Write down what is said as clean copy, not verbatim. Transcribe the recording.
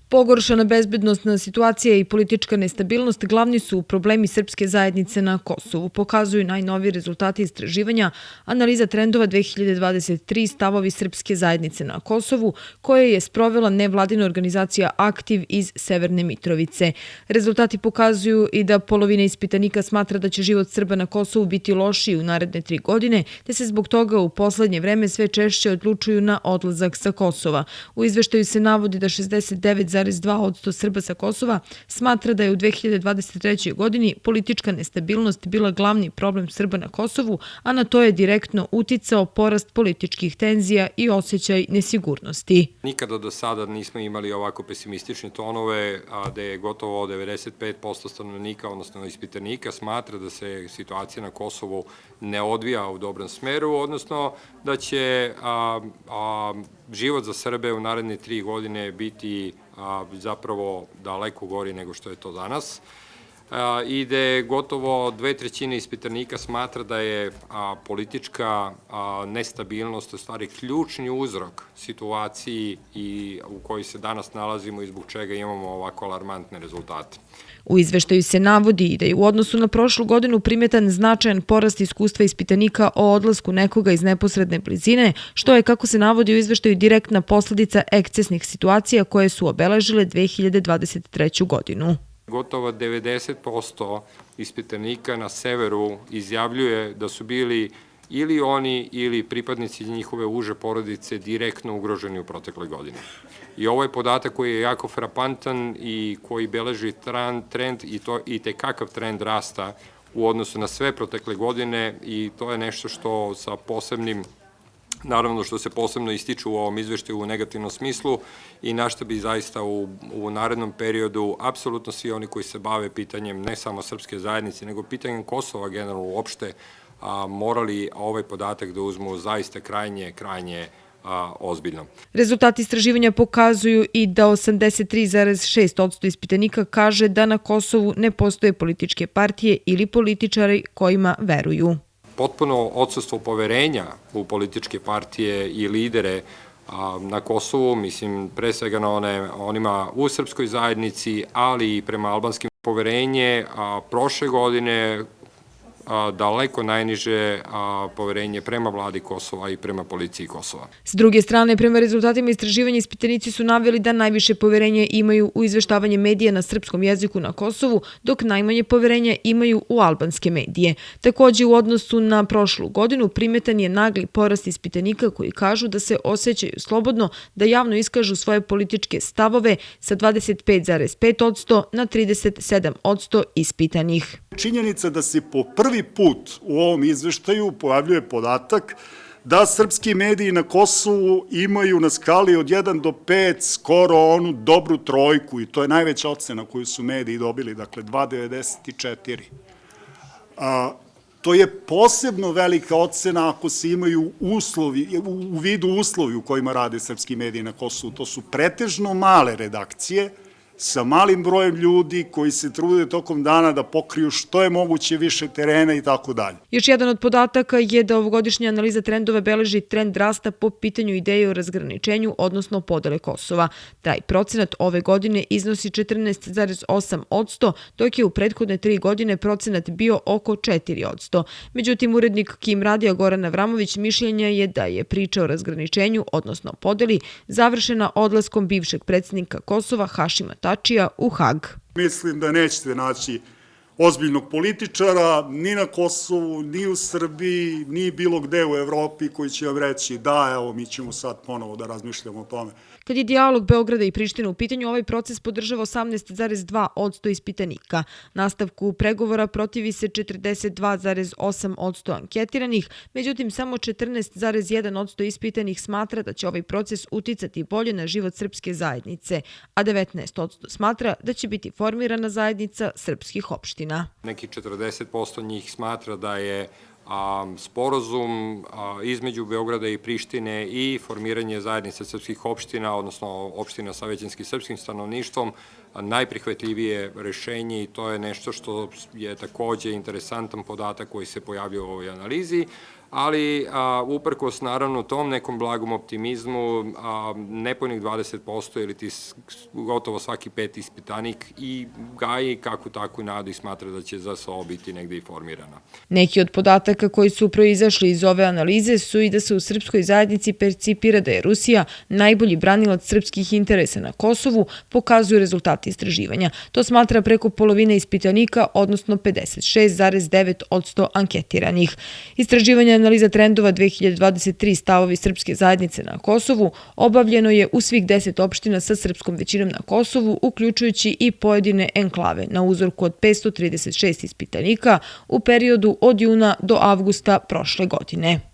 Pogoršana bezbednosna situacija i politička nestabilnost glavni su problemi srpske zajednice na Kosovu, pokazuju najnoviji rezultati istraživanja analiza trendova 2023 stavovi srpske zajednice na Kosovu, koje je sprovela nevladina organizacija Aktiv iz Severne Mitrovice. Rezultati pokazuju i da polovina ispitanika smatra da će život Srba na Kosovu biti lošiji u naredne 3 godine, te se zbog toga u poslednje vreme sve češće odlučuju na odlazak sa Kosova. U izveštaju se navodi da 69,2% Srba sa Kosova smatra da je u 2023. godini politička nestabilnost bila glavni problem Srba na Kosovu, a na to je direktno uticao porast političkih tenzija i osjećaj nesigurnosti. Nikada do sada nismo imali ovako pesimistične tonove, a da je gotovo 95% stanovnika, odnosno ispitanika, smatra da se situacija na Kosovu ne odvija u dobrom smeru, odnosno da će život za Srbe u naredne 3 godine biti zapravo daleko gori nego što je to danas i da je gotovo 2/3 ispitanika smatra da je politička nestabilnost u stvari ključni uzrok situaciji u kojoj se danas nalazimo i zbog čega imamo ovako alarmantne rezultate. U izveštaju se navodi da je u odnosu na prošlu godinu primetan značajan porast iskustva ispitanika o odlasku nekoga iz neposredne blizine, što je, kako se navodi u izveštaju, direktna posledica ekscesnih situacija koje su obeležile 2023. godinu. Gotovo 90% ispitanika na severu izjavljuje da su bili ili oni ili pripadnici njihove uže porodice direktno ugroženi u protekle godine. I ovo je podatak koji je jako frapantan i koji beleži trend i tekakav trend rasta u odnosu na sve protekle godine i to je nešto što sa posebnim, naravno što se posebno ističe u ovom izveštaju u negativnom smislu i na što bi zaista u narednom periodu apsolutno svi oni koji se bave pitanjem ne samo srpske zajednice, nego pitanjem Kosova generalno uopšte, morali ovaj podatak da uzmu zaista krajnje ozbiljno. Rezultati istraživanja pokazuju i da 83,6% ispitanika kaže da na Kosovu ne postoje političke partije ili političari kojima veruju. Potpuno odsustvo poverenja u političke partije i lidere na Kosovu, mislim pre svega na onima u srpskoj zajednici, ali i prema albanskim poverenje prošle godine daleko najniže poverenje prema vladi Kosova i prema policiji Kosova. S druge strane, prema rezultatima istraživanja ispitanici su naveli da najviše poverenje imaju u izveštavanje medija na srpskom jeziku na Kosovu, dok najmanje poverenja imaju u albanske medije. Takođe, u odnosu na prošlu godinu primetan je nagli porast ispitanika koji kažu da se osjećaju slobodno da javno iskažu svoje političke stavove sa 25,5% na 37% ispitanih. Činjenica da se po prvi put u ovom izveštaju pojavljuje podatak da srpski mediji na Kosovu imaju na skali od 1 do 5 skoro onu dobru trojku i to je najveća ocena koju su mediji dobili, dakle 2,94. To je posebno velika ocena ako se imaju u vidu uslovi u kojima rade srpski mediji na Kosovu. To su pretežno male redakcije sa malim brojem ljudi koji se trude tokom dana da pokriju što je moguće više terena i tako dalje. Još jedan od podataka je da ovogodišnja analiza trendova beleži trend rasta po pitanju ideje o razgraničenju, odnosno podele Kosova. Taj procenat ove godine iznosi 14,8%, dok je u prethodne 3 godine procenat bio oko 4%. Međutim, urednik KIM radija Goran Avramović mišljenja je da je priča o razgraničenju, odnosno podeli, završena odlaskom bivšeg predsjednika Kosova Hašima Tačija u Hag. Mislim da nećete naći ozbiljnog političara ni na Kosovu, ni u Srbiji, ni bilo gde u Evropi koji će vam reći da, evo, mi ćemo sad ponovo da razmišljamo o tome. Kad je dijalog Beograda i Prištine u pitanju, ovaj proces podržava 18,2% ispitanika. Nastavku pregovora protivi se 42,8% anketiranih, međutim samo 14,1% ispitanih smatra da će ovaj proces uticati bolje na život srpske zajednice, a 19% smatra da će biti formirana zajednica srpskih opština. Neki 40% njih smatra da je sporazum između Beograda i Prištine i formiranje zajednice srpskih opština, odnosno opština sa većinskim srpskim stanovništvom, najprihvatljivije rešenje i to je nešto što je takođe interesantan podatak koji se pojavljuje u ovoj analizi. ali uprkos naravno tom nekom blagom optimizmu, nepunih 20% ili gotovo svaki peti ispitanik i gaji kakvu takvu nadu i smatra da će ZSO biti negde i formirana. Neki od podataka koji su proizašli iz ove analize su i da se u srpskoj zajednici percipira da je Rusija najbolji branilac srpskih interesa na Kosovu, pokazuju rezultati istraživanja. To smatra preko polovine ispitanika, odnosno 56,9% anketiranih. Istraživanje analiza trendova 2023 stavovi srpske zajednice na Kosovu obavljeno je u svih 10 opština sa srpskom većinom na Kosovu, uključujući i pojedine enklave na uzorku od 536 ispitanika u periodu od juna do avgusta prošle godine.